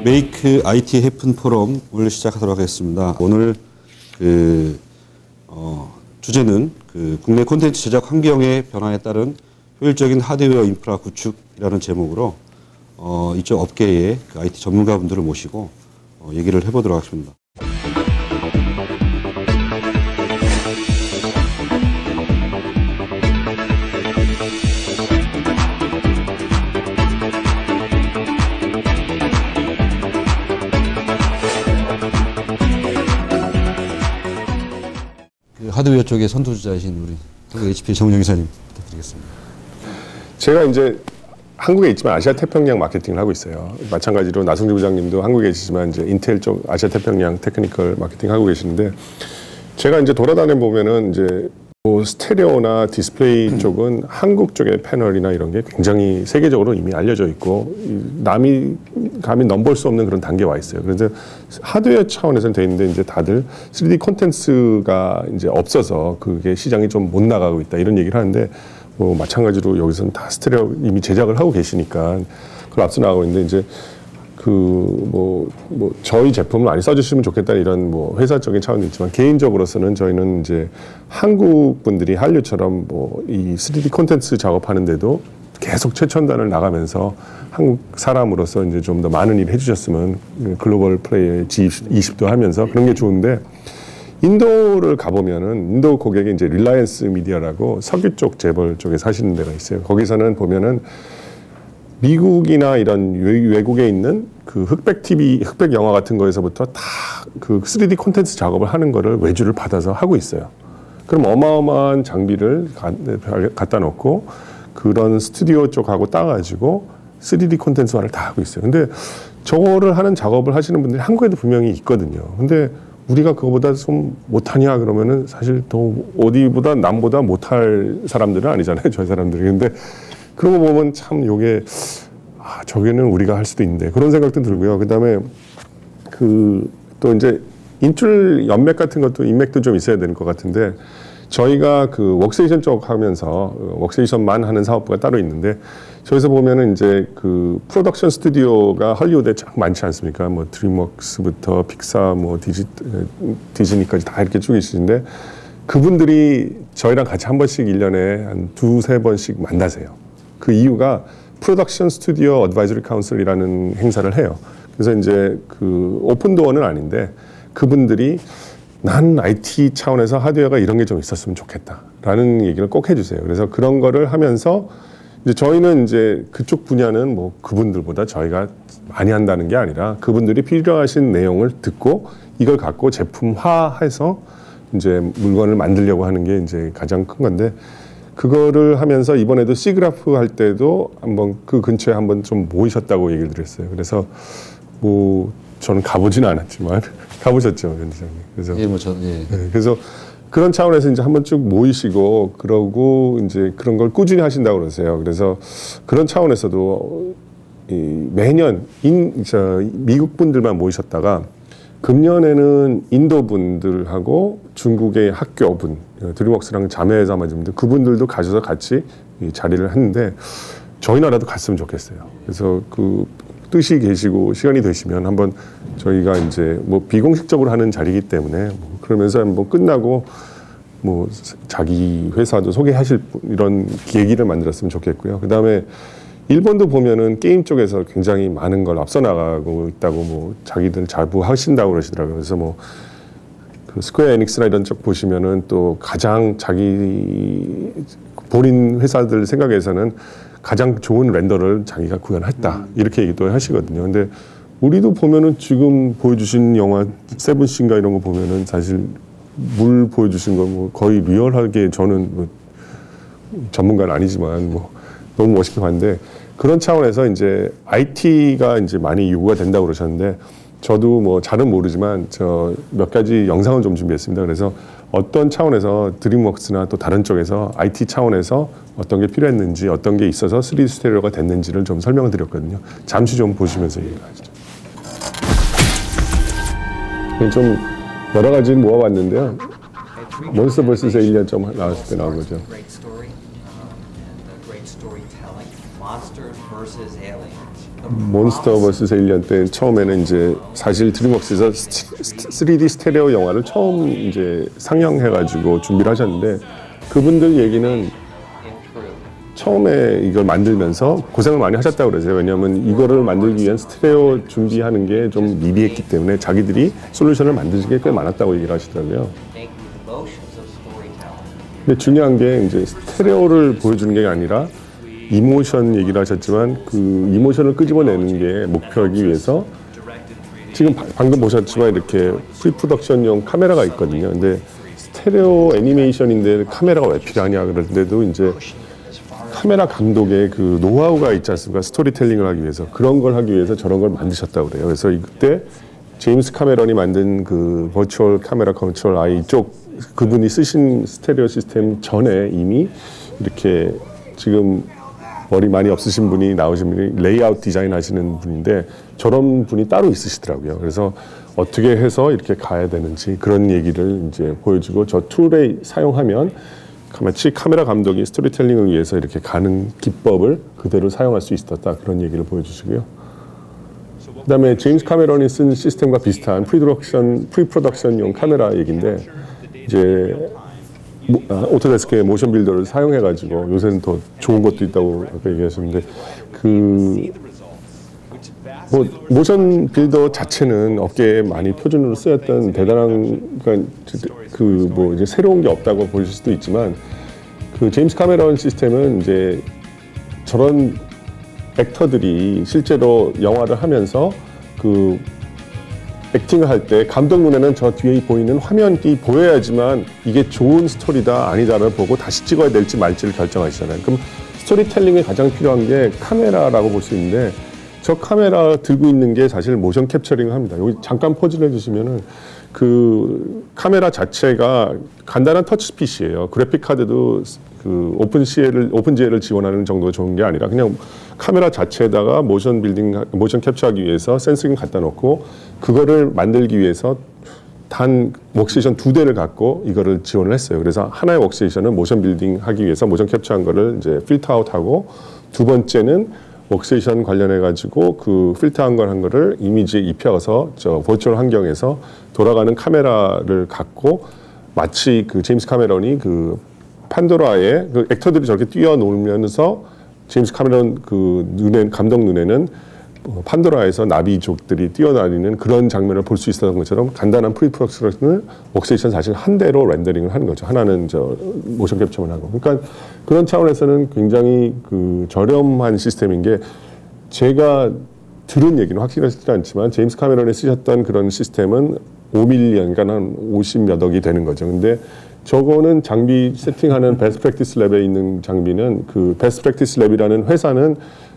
메이크 IT 해픈 포럼을 시작하도록 하겠습니다. 오늘 주제는 국내 콘텐츠 제작 환경의 변화에 따른 효율적인 하드웨어 인프라 구축이라는 제목으로 이쪽 업계의 IT 전문가분들을 모시고 얘기를 해보도록 하겠습니다. 하드웨어 쪽의 선두주자이신 우리 한국 HP 정우영 이사님 부탁드리겠습니다. 제가 이제 한국에 있지만 아시아 태평양 마케팅을 하고 있어요. 마찬가지로 나성주 부장님도 한국에 계시지만 이제 인텔 쪽 아시아 태평양 테크니컬 마케팅 하고 계시는데, 제가 이제 돌아다녀 보면은 이제 뭐 스테레오나 디스플레이 쪽은 한국 쪽의 패널이나 이런 게 굉장히 세계적으로 이미 알려져 있고 남이 감히 넘볼 수 없는 그런 단계에 와 있어요. 그래서 하드웨어 차원에서는 돼 있는데 이제 다들 3D 콘텐츠가 이제 없어서 그게 시장이 좀 못 나가고 있다 이런 얘기를 하는데, 뭐 마찬가지로 여기서는 다 스테레오 이미 제작을 하고 계시니까 그걸 앞서 나가고 있는데, 이제 저희 제품을 많이 써주시면 좋겠다는 이런 뭐 회사적인 차원도 있지만, 개인적으로서는 저희는 이제 한국 분들이 한류처럼 뭐 이 3D 콘텐츠 작업하는데도 계속 최첨단을 나가면서 한국 사람으로서 이제 좀 더 많은 일을 해주셨으면, 글로벌 플레이의 G20도 하면서 그런 게 좋은데, 인도를 가보면은 인도 고객이 이제 릴라이언스 미디어라고 석유 쪽 재벌 쪽에 사시는 데가 있어요. 거기서는 보면은 미국이나 이런 외국에 있는 그 흑백 TV, 흑백 영화 같은 거에서부터 다 그 3D 콘텐츠 작업을 하는 거를 외주를 받아서 하고 있어요. 그럼 어마어마한 장비를 갖다 놓고 그런 스튜디오 쪽하고 따가지고 3D 콘텐츠화를 다 하고 있어요. 근데 저거를 하는 작업을 하시는 분들이 한국에도 분명히 있거든요. 근데 우리가 그거보다 좀 못하냐 그러면은 사실 더 어디보다 남보다 못할 사람들은 아니잖아요. 저희 사람들이. 근데 그런 거 보면 참 요게 저게는 우리가 할 수도 있는데 그런 생각도 들고요. 그다음에 또 이제 인출 연맥 같은 것도 인맥도 좀 있어야 되는 것 같은데, 저희가 그 워크스테이션 쪽 하면서 워크스테이션만 하는 사업부가 따로 있는데, 저기서 보면은 이제 그 프로덕션 스튜디오가 헐리우드에 쫙 많지 않습니까? 뭐 드림웍스부터 픽사, 뭐 디즈니까지 다 이렇게 쭉 있으신데, 그분들이 저희랑 같이 한 번씩 1년에 한 2-3번씩 만나세요. 그 이유가 프로덕션 스튜디오 어드바이저리 카운슬이라는 행사를 해요. 그래서 이제 그 오픈도어는 아닌데, 그분들이 난 IT 차원에서 하드웨어가 이런 게 좀 있었으면 좋겠다라는 얘기를 꼭 해주세요. 그래서 그런 거를 하면서 이제 저희는 이제 그쪽 분야는 뭐 그분들보다 저희가 많이 한다는 게 아니라, 그분들이 필요하신 내용을 듣고 이걸 갖고 제품화해서 이제 물건을 만들려고 하는 게 이제 가장 큰 건데, 그거를 하면서 이번에도 시그라프 할 때도 한번 그 근처에 한번 좀 모이셨다고 얘기를 드렸어요. 그래서 뭐 저는 가보지는 않았지만 가보셨죠, 변호사님. 그래서 그래서 그런 차원에서 이제 한번 쭉 모이시고 그러고 이제 그런 걸 꾸준히 하신다고 그러세요. 그래서 그런 차원에서도 매년 미국 분들만 모이셨다가 금년에는 인도 분들하고 중국의 학교분, 드림웍스랑 자매회사 맞은데 그분들도 가셔서 같이 자리를 했는데, 저희 나라도 갔으면 좋겠어요. 그래서 그 뜻이 계시고 시간이 되시면 한번 저희가 이제 뭐 비공식적으로 하는 자리이기 때문에 뭐 그러면서 한번 끝나고 뭐 자기 회사도 소개하실 이런 계기를 만들었으면 좋겠고요. 그 다음에 일본도 보면은 게임 쪽에서 굉장히 많은 걸 앞서 나가고 있다고 뭐 자기들 자부하신다고 그러시더라고요. 그래서 뭐 그 스퀘어 에닉스나 이런 쪽 보시면은 또 가장 자기 본인 회사들 생각에서는 가장 좋은 렌더를 자기가 구현했다 이렇게 얘기도 하시거든요. 근데 우리도 보면은 지금 보여주신 영화 세븐신가 이런 거 보면은 사실 물 보여주신 거 뭐 거의 리얼하게, 저는 뭐 전문가는 아니지만 뭐 너무 멋있게 봤는데, 그런 차원에서 이제 IT가 이제 많이 요구가 된다고 그러셨는데, 저도 뭐 잘은 모르지만 저 몇 가지 영상을 좀 준비했습니다. 그래서 어떤 차원에서 드림웍스나 또 다른 쪽에서 IT 차원에서 어떤 게 필요했는지, 어떤 게 있어서 3D 스테레오가 됐는지를 좀 설명을 드렸거든요. 잠시 좀 보시면서 얘기하시죠. 좀 여러 가지 모아봤는데요. 몬스터버스에서 1년 좀 나왔을 때 나온 거죠. Monsters versus aliens. 몬스터 vs 에일리언 때 처음에는 이제 사실 드림웍스에서 3D 스테레오 영화를 처음 이제 상영해가지고 준비를 하셨는데 그분들 얘기는 처음에 이걸 만들면서 고생을 많이 하셨다고 그러세요. 왜냐하면 이거를 만들기 위한 스테레오 준비하는 게 좀 미비했기 때문에 자기들이 솔루션을 만드신 게 꽤 많았다고 얘기를 하시더라고요. 근데 중요한 게 이제 스테레오를 보여주는 게 아니라 이모션 얘기를 하셨지만 그 이모션을 끄집어내는 게 목표이기 위해서 지금 방금 보셨지만 이렇게 프리프로덕션용 카메라가 있거든요. 근데 스테레오 애니메이션인데 카메라가 왜 필요하냐 그런데도 이제 카메라 감독의 그 노하우가 있지 않습니까? 스토리텔링을 하기 위해서 그런 걸 하기 위해서 저런 걸 만드셨다고 그래요. 그래서 그때 제임스 카메런이 만든 그 버추얼 카메라 컨트롤 아이 쪽 그분이 쓰신 스테레오 시스템 전에 이미 이렇게 지금 머리 많이 없으신 분이 나오신 분이 레이아웃 디자인 하시는 분인데 저런 분이 따로 있으시더라고요. 그래서 어떻게 해서 이렇게 가야 되는지 그런 얘기를 이제 보여주고 저 툴에 사용하면 마치 카메라 감독이 스토리텔링을 위해서 이렇게 가는 기법을 그대로 사용할 수 있었다 그런 얘기를 보여주시고요. 그다음에 제임스 카메런이 쓴 시스템과 비슷한 프리프로덕션용 카메라 얘기인데 이제 오토데스크의 모션 빌더를 사용해가지고 요새는 더 좋은 것도 있다고 아까 얘기하셨는데 뭐 모션 빌더 자체는 업계에 많이 표준으로 쓰였던 대단한 그러니까 뭐 이제 새로운 게 없다고 보실 수도 있지만 그 제임스 카메런 시스템은 이제 저런 액터들이 실제로 영화를 하면서 그 액팅을 할 때 감독 눈에는 저 뒤에 보이는 화면이 보여야지만 이게 좋은 스토리다 아니다를 보고 다시 찍어야 될지 말지를 결정하시잖아요. 그럼 스토리텔링에 가장 필요한 게 카메라라고 볼 수 있는데 저 카메라 들고 있는 게 사실 모션 캡처링을 합니다. 여기 잠깐 포즈를 해주시면은 그 카메라 자체가 간단한 터치핏이에요. 그래픽 카드도 그 오픈GL을 지원하는 정도가 좋은 게 아니라 그냥 카메라 자체에다가 모션 캡처하기 위해서 센서링 갖다 놓고 그거를 만들기 위해서 단 웍스테이션 2대를 갖고 이거를 지원을 했어요. 그래서 하나의 웍스테이션은 모션 빌딩 하기 위해서 모션 캡처한 거를 이제 필터 아웃하고 두 번째는 웍스테이션 관련해 가지고 그 필터한 걸 한 거를 이미지에 입혀서 저 버추얼 환경에서 돌아가는 카메라를 갖고 마치 그 제임스 카메런이 그 판도라에 그 액터들이 저렇게 뛰어놀면서 제임스 카메런 그 감독 눈에는 판도라에서 나비족들이 뛰어다니는 그런 장면을 볼 수 있었던 것처럼 간단한 프리프로덕션을 웍스테이션 사실 한 대로 렌더링을 하는 거죠. 하나는 저 모션 캡처만 하고. 그러니까 그런 차원에서는 굉장히 그 저렴한 시스템인 게 제가 들은 얘기는 확실하지 않지만 제임스 카메런이 쓰셨던 그런 시스템은 5밀리언, 그러니까 한 50몇 억이 되는 거죠. 근데 저거는 장비 세팅하는 베스트 프랙티스 랩에 있는 장비는 그 베스트 프랙티스 랩이라는 회사는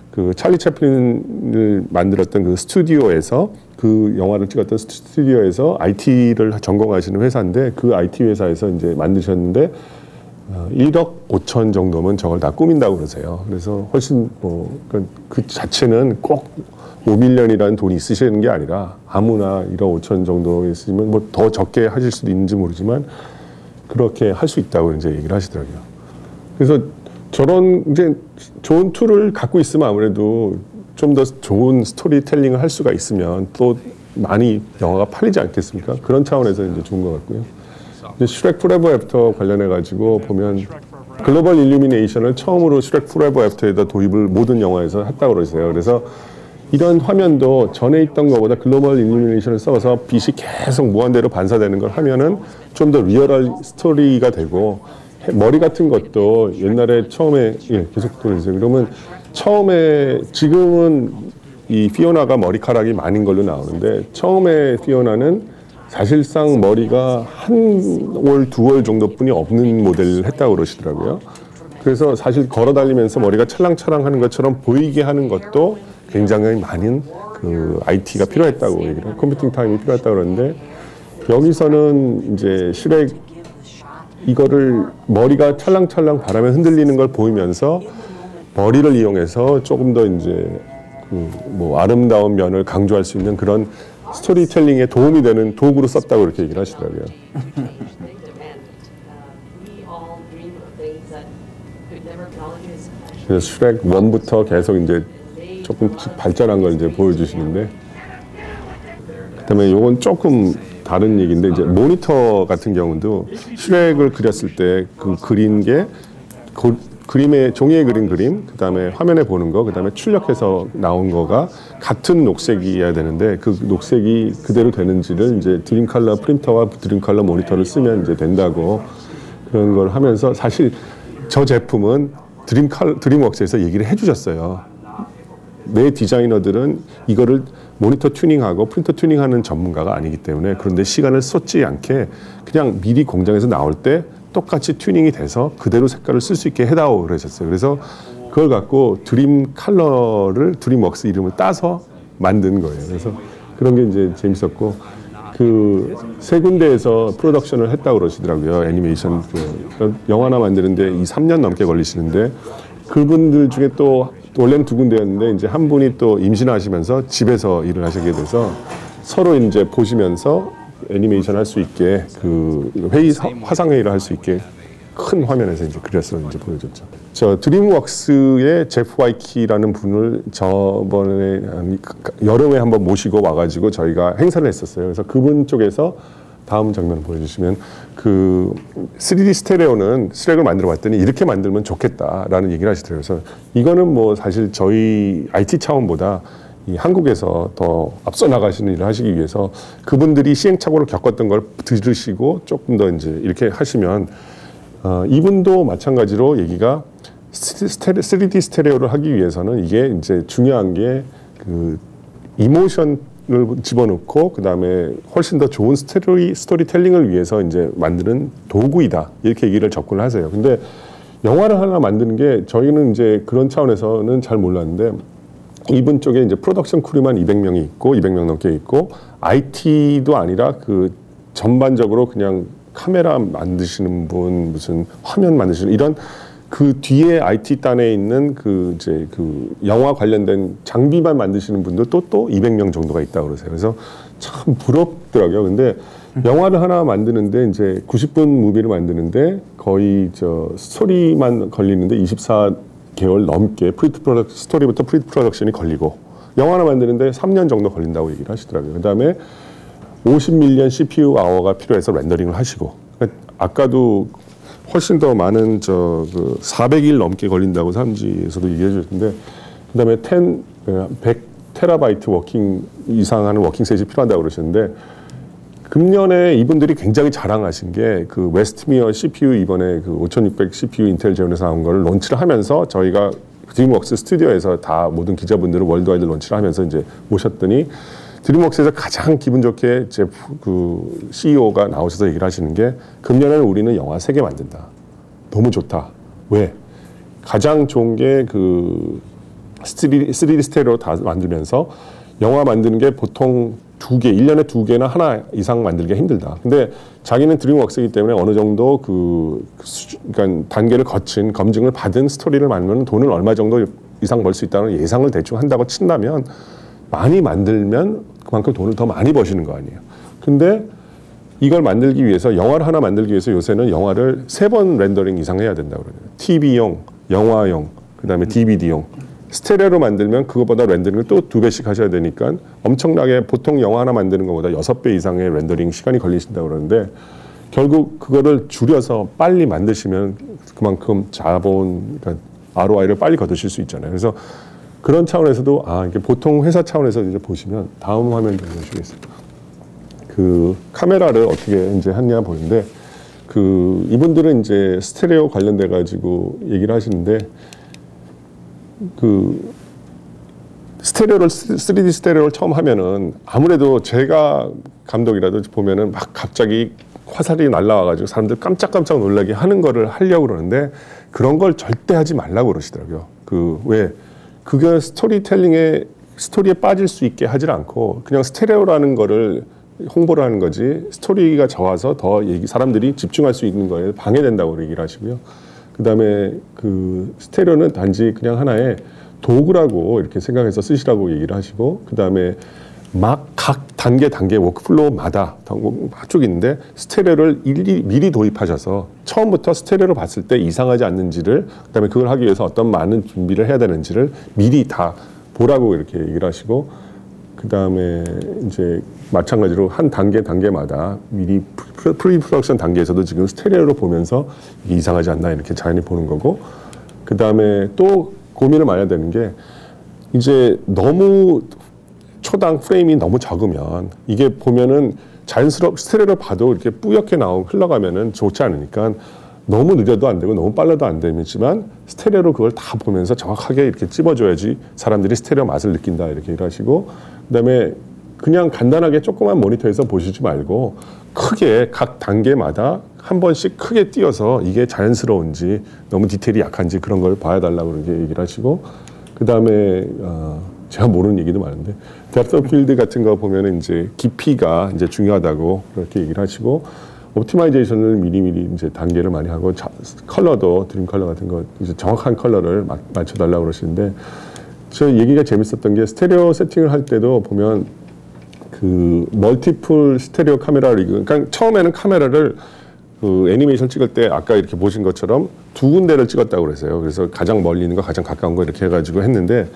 그 찰리 채플린을 만들었던 그 스튜디오에서 그 영화를 찍었던 스튜디오에서 IT를 전공하시는 회사인데 그 IT 회사에서 이제 만드셨는데 1억 5천 정도면 저걸 다 꾸민다고 그러세요. 그래서 훨씬 그 자체는 꼭 5밀리언이라는 돈이 있으시는 게 아니라 아무나 1억 5천 정도 있으면 뭐 더 적게 하실 수도 있는지 모르지만 그렇게 할 수 있다고 이제 얘기를 하시더라고요. 그래서 저런 이제 좋은 툴을 갖고 있으면 아무래도 좀 더 좋은 스토리텔링을 할 수가 있으면 또 많이 영화가 팔리지 않겠습니까? 그런 차원에서 이제 좋은 것 같고요. 이제 슈렉 포레버 애프터 관련해 가지고 보면 글로벌 일루미네이션을 처음으로 슈렉 포레버 애프터에다 도입을 모든 영화에서 했다고 그러세요. 그래서 이런 화면도 전에 있던 것보다 글로벌 일루미네이션을 써서 빛이 계속 무한대로 반사되는 걸 하면은 좀 더 리얼한 스토리가 되고 머리 같은 것도 옛날에 처음에 계속 돌리세요. 그러면 처음에 지금은 이 피오나가 머리카락이 많은 걸로 나오는데 처음에 피오나는 사실상 머리가 한 올, 두 올 정도뿐이 없는 모델을 했다고 그러시더라고요. 그래서 사실 걸어 다니면서 머리가 찰랑찰랑하는 것처럼 보이게 하는 것도 굉장히 많은 그 IT가 필요했다고 얘기를 해요. 컴퓨팅 타임이 필요했다고 그러는데 여기서는 이제 슈렉 이거를 머리가 찰랑찰랑 바람에 흔들리는 걸 보이면서 머리를 이용해서 조금 더 이제 그 뭐 아름다운 면을 강조할 수 있는 그런 스토리텔링에 도움이 되는 도구로 썼다고 이렇게 얘기를 하시더라고요. 그래서 슈렉 1부터 계속 이제 조금 발전한 걸 이제 보여주시는데, 그다음에 요건 조금 다른 얘기인데 이제 모니터 같은 경우도 슈렉을 그렸을 때 그 그린 게 그림에 종이에 그린 그림, 그다음에 화면에 보는 거, 그다음에 출력해서 나온 거가 같은 녹색이어야 되는데 그 녹색이 그대로 되는지를 이제 드림 컬러 프린터와 드림 컬러 모니터를 쓰면 이제 된다고 그런 걸 하면서, 사실 저 제품은 드림웍스에서 얘기를 해주셨어요. 내 디자이너들은 이거를 모니터 튜닝하고 프린터 튜닝하는 전문가가 아니기 때문에, 그런데 시간을 쏟지 않게 그냥 미리 공장에서 나올 때 똑같이 튜닝이 돼서 그대로 색깔을 쓸 수 있게 해다오 그러셨어요. 그래서 그걸 갖고 드림 컬러를 드림웍스 이름을 따서 만든 거예요. 그래서 그런 게 이제 재밌었고, 그 세 군데에서 프로덕션을 했다고 그러시더라고요. 애니메이션 영화 하나 만드는데 3년 넘게 걸리시는데, 그분들 중에 또 원래는 두 군데였는데 이제 한 분이 또 임신하시면서 집에서 일을 하시게 돼서 서로 이제 보시면서 애니메이션 할 수 있게 그 화상 회의를 할 수 있게 큰 화면에서 이제 그려서 이제 보여줬죠. 저 드림웍스의 제프 와이키라는 분을 저번에 여름에 한번 모시고 와가지고 저희가 행사를 했었어요. 그래서 그분 쪽에서 다음 장면 보여주시면, 그 3D 스테레오는 슈렉을 만들어 봤더니 이렇게 만들면 좋겠다라는 얘기를 하시더라고요. 그래서 이거는 뭐 사실 저희 IT 차원보다 이 한국에서 더 앞서 나가시는 일을 하시기 위해서 그분들이 시행착오를 겪었던 걸 들으시고 조금 더 이제 이렇게 하시면, 이분도 마찬가지로 얘기가 3D 스테레오를 하기 위해서는 이게 이제 중요한 게 그 이모션을 집어넣고 그다음에 훨씬 더 좋은 스토리텔링을 위해서 이제 만드는 도구이다, 이렇게 얘기를 접근을 하세요. 근데 영화를 하나 만드는 게 저희는 이제 그런 차원에서는 잘 몰랐는데, 이분 쪽에 이제 프로덕션 크루만 200명이 있고 200명 넘게 있고, IT도 아니라 그 전반적으로 그냥 카메라 만드시는 분, 무슨 화면 만드시는 이런 그 뒤에 IT 단에 있는 그 이제 그 영화 관련된 장비만 만드시는 분도 또 200명 정도가 있다고 그러세요. 그래서 참 부럽더라고요. 근데 영화를 하나 만드는데 이제 90분 무비를 만드는데 거의 저 스토리만 걸리는데 24개월 넘게 스토리부터 프리 프로덕션이 걸리고, 영화 하나 만드는데 3년 정도 걸린다고 얘기를 하시더라고요. 그다음에 50밀리언 CPU 아워가 필요해서 렌더링을 하시고, 아까도 훨씬 더 많은 그 400일 넘게 걸린다고 사람지에서도 얘기해 주셨는데, 그다음에 100 테라바이트 워킹 이상 하는 워킹 셋이 필요하다고 그러셨는데, 금년에 이분들이 굉장히 자랑하신 게 그 웨스트미어 CPU 이번에 그 5600 CPU 인텔 제온에서 나온 걸 론치를 하면서 저희가 드림웍스 스튜디오에서 다 모든 기자분들을 월드와이드 론치를 하면서 이제 모셨더니, 드림웍스에서 가장 기분 좋게 그 CEO가 나오셔서 얘기를 하시는 게, 금년에는 우리는 영화 3개 만든다. 너무 좋다. 왜? 가장 좋은 게 그 3D 스테레오 다 만들면서 영화 만드는 게 보통 2개, 1년에 2개나 하나 이상 만들기가 힘들다. 근데 자기는 드림웍스이기 때문에 어느 정도 그러니까 단계를 거친 검증을 받은 스토리를 만들면 돈을 얼마 정도 이상 벌 수 있다는 예상을 대충 한다고 친다면, 많이 만들면 그만큼 돈을 더 많이 버시는 거 아니에요. 근데 이걸 만들기 위해서, 영화를 하나 만들기 위해서 요새는 영화를 3번 렌더링 이상 해야 된다고 그래요. TV용, 영화용, 그다음에 DVD용. 스테레오로 만들면 그것보다 렌더링을 또 2배씩 하셔야 되니까 엄청나게, 보통 영화 하나 만드는 것보다 6배 이상의 렌더링 시간이 걸리신다고 그러는데, 결국 그거를 줄여서 빨리 만드시면 그만큼 자본, 그러니까 ROI를 빨리 거두실 수 있잖아요. 그래서 그런 차원에서도, 이게 보통 회사 차원에서 이제 보시면, 다음 화면 좀 보시겠습니다. 그 카메라를 어떻게 이제 했냐 보는데, 그 이분들은 이제 스테레오 관련돼 가지고 얘기를 하시는데, 그 스테레오를 3D 스테레오를 처음 하면은 아무래도 제가 감독이라도 보면은 막 갑자기 화살이 날라와가지고 사람들 깜짝깜짝 놀라게 하는 거를 하려고 그러는데, 그런 걸 절대 하지 말라고 그러시더라고요. 왜? 그게 스토리에 빠질 수 있게 하질 않고 그냥 스테레오라는 거를 홍보를 하는 거지, 스토리가 적어서 더 사람들이 집중할 수 있는 거에 방해된다고 얘기를 하시고요. 그 다음에 그 스테레오는 단지 그냥 하나의 도구라고 이렇게 생각해서 쓰시라고 얘기를 하시고, 그 다음에 막 각 단계 워크플로우마다 쭉 있는데, 스테레오를 미리 도입하셔서 처음부터 스테레오로 봤을 때 이상하지 않는지를, 그 다음에 그걸 하기 위해서 어떤 많은 준비를 해야 되는지를 미리 다 보라고 이렇게 얘기를 하시고, 그 다음에 이제 마찬가지로 한 단계마다 미리 프리프로덕션 단계에서도 지금 스테레오로 보면서 이게 이상하지 않나 이렇게 자연히 보는 거고, 그 다음에 또 고민을 많이 해야 되는 게 이제 너무 초당 프레임이 너무 적으면 이게 보면은 스테레오를 봐도 이렇게 뿌옇게 흘러가면은 좋지 않으니까 너무 느려도 안 되고 너무 빨라도 안 되지만 스테레오로 그걸 다 보면서 정확하게 이렇게 찝어줘야지 사람들이 스테레오 맛을 느낀다 이렇게 일하시고, 그다음에 그냥 간단하게 조그만 모니터에서 보시지 말고 크게 각 단계마다 한 번씩 크게 띄어서 이게 자연스러운지 너무 디테일이 약한지 그런 걸 봐야달라고 그렇게 얘기를 하시고, 그다음에 제가 모르는 얘기도 많은데 depth of field 같은 거 보면은 이제 깊이가 이제 중요하다고 그렇게 얘기를 하시고, 옵티마이제이션을 미리미리 이제 단계를 많이 하고 컬러도 드림 컬러 같은 거 이제 정확한 컬러를 맞춰달라고 그러시는데, 저 얘기가 재밌었던 게 스테레오 세팅을 할 때도 보면 그 멀티플 스테레오 카메라를 그러니까 처음에는 카메라를 그 애니메이션 찍을 때 아까 이렇게 보신 것처럼 두 군데를 찍었다고 그랬어요. 그래서 가장 멀리 있는 거, 가장 가까운 거 이렇게 해가지고 했는데,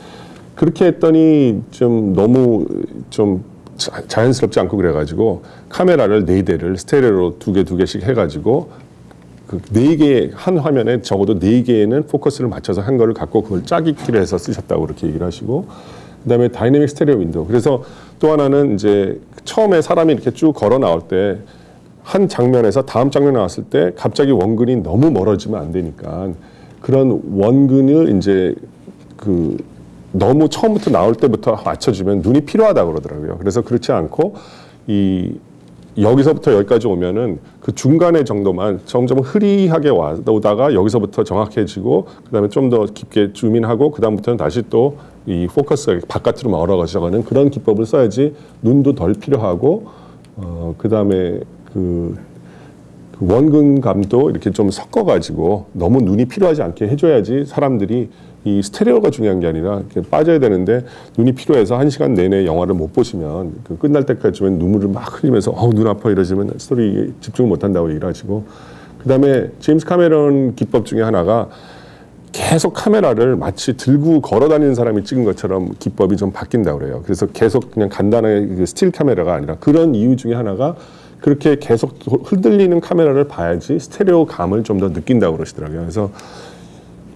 그렇게 했더니 좀 너무 좀 자연스럽지 않고 그래가지고 카메라를 4대를 스테레오로 두 개씩 해가지고 그 4개 한 화면에 적어도 4개는 포커스를 맞춰서 한 거를 갖고 그걸 짜깁기를 해서 쓰셨다고 그렇게 얘기를 하시고, 그다음에 다이내믹 스테레오 윈도우. 그래서 또 하나는 이제 처음에 사람이 이렇게 쭉 걸어 나올 때 한 장면에서 다음 장면 나왔을 때 갑자기 원근이 너무 멀어지면 안 되니까 그런 원근을 이제 그 너무 처음부터 나올 때부터 맞춰주면 눈이 필요하다고 그러더라고요. 그래서 그렇지 않고 여기서부터 여기까지 오면은 그 중간의 정도만 점점 흐리하게 오다가 여기서부터 정확해지고, 그다음에 좀 더 깊게 줌인하고 그다음부터는 다시 또 이 포커스가 바깥으로 멀어가시는 그런 기법을 써야지 눈도 덜 필요하고, 그다음에 그 원근감도 이렇게 좀 섞어가지고 너무 눈이 필요하지 않게 해줘야지 사람들이 이 스테레오가 중요한 게 아니라 이렇게 빠져야 되는데 눈이 필요해서 1시간 내내 영화를 못 보시면 그 끝날 때까지만 눈물을 막 흘리면서 눈 아파 이러시면 스토리에 집중을 못 한다고 얘기를 하시고, 그다음에 제임스 카메론 기법 중에 하나가 계속 카메라를 마치 들고 걸어 다니는 사람이 찍은 것처럼 기법이 좀 바뀐다고 그래요. 그래서 계속 그냥 간단하게 스틸 카메라가 아니라 그런 이유 중에 하나가 그렇게 계속 흔들리는 카메라를 봐야지 스테레오 감을 좀 더 느낀다고 그러시더라고요. 그래서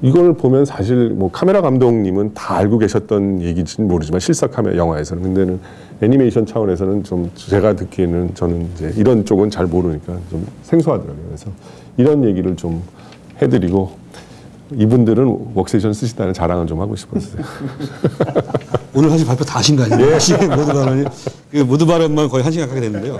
이걸 보면 사실 뭐 카메라 감독님은 다 알고 계셨던 얘기인지는 모르지만 실사 카메라 영화에서는, 근데는 애니메이션 차원에서는 좀 제가 듣기에는 저는 이제 이런 쪽은 잘 모르니까 좀 생소하더라고요. 그래서 이런 얘기를 좀 해드리고, 이분들은 웍세이션 쓰시다는 자랑을 좀 하고 싶었어요. 오늘 사실 발표 다 하신 거 아니에요? 모두 발언이 그 모두 발언만 거의 1시간 하게 됐는데요.